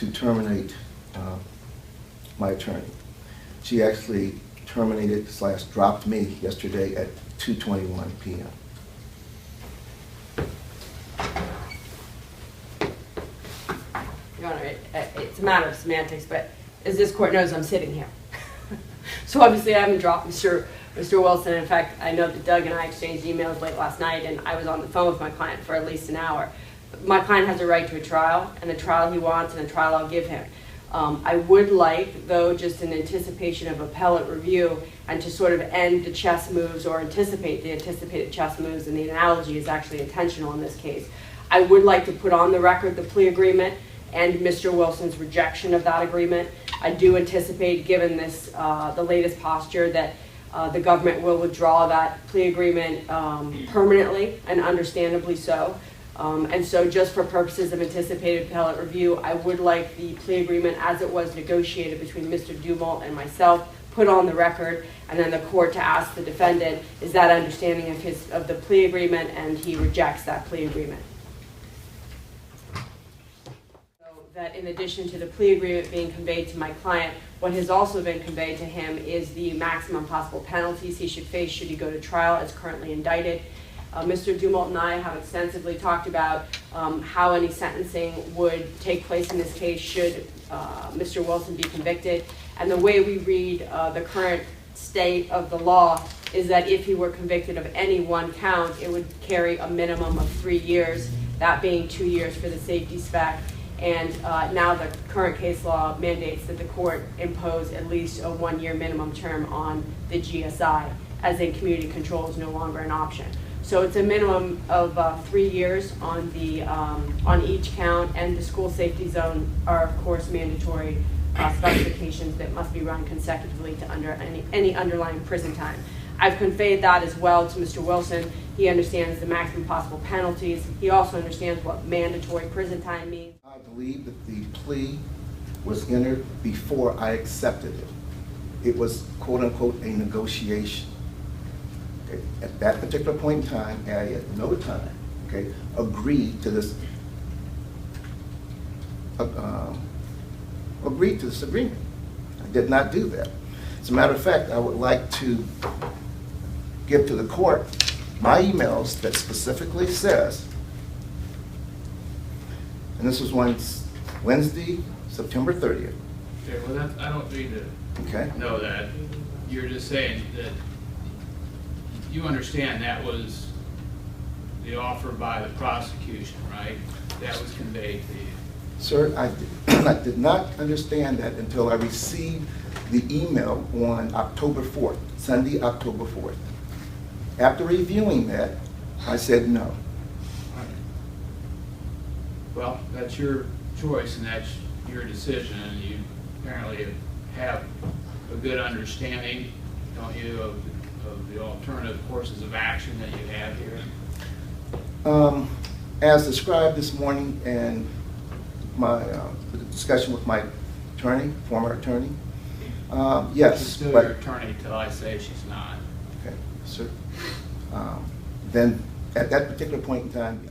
to terminate my attorney. She actually terminated / dropped me yesterday at 2:21 p.m. Your Honor, it's a matter of semantics, but as this court knows, I'm sitting here. So obviously I haven't dropped Mr. Wilson. In fact, I know that Doug and I exchanged emails late last night, and I was on the phone with my client for at least an hour. My client has a right to a trial, and the trial he wants and a trial I'll give him. I would like, though, just in anticipation of appellate review and to sort of end the chess moves or anticipate the anticipated chess moves, and the analogy is actually intentional in this case, I would like to put on the record the plea agreement and Mr. Wilson's rejection of that agreement. I do anticipate, given this, the latest posture, that the government will withdraw that plea agreement permanently, and understandably so. And so just for purposes of anticipated appellate review, I would like the plea agreement as it was negotiated between Mr. Dumalt and myself put on the record, and then the court to ask the defendant, is that understanding of the plea agreement, and he rejects that plea agreement. So that in addition to the plea agreement being conveyed to my client, what has also been conveyed to him is the maximum possible penalties he should face should he go to trial as currently indicted. Mr. Dumalt and I have extensively talked about how any sentencing would take place in this case should Mr. Wilson be convicted. And the way we read the current state of the law is that if he were convicted of any one count, it would carry a minimum of 3 years, that being 2 years for the safety spec. And now the current case law mandates that the court impose at least a 1-year minimum term on the GSI, as in community control is no longer an option. So it's a minimum of 3 years on the on each count, and the school safety zone are of course mandatory specifications that must be run consecutively to any underlying prison time. I've conveyed that as well to Mr. Wilson. He understands the maximum possible penalties. He also understands what mandatory prison time means. I believe that the plea was entered before I accepted it. It was quote unquote a negotiation. Okay. At that particular point in time, I at no time, okay, agreed to this agreement. I did not do that. As a matter of fact, I would like to give to the court my emails that specifically says, and this was Wednesday, September 30th. Okay, well, I don't need to know that. You're just saying that you understand that was the offer by the prosecution, right? That was conveyed to you. Sir, I did not understand that until I received the email on October 4th, Sunday, October 4th. After reviewing that, I said no. Well, that's your choice and that's your decision, and you apparently have a good understanding, don't you, of the alternative courses of action that you have here? As described this morning in my discussion with my attorney, former attorney, yes. She's still your attorney till I say she's not. Okay, sir. Then at that particular point in time,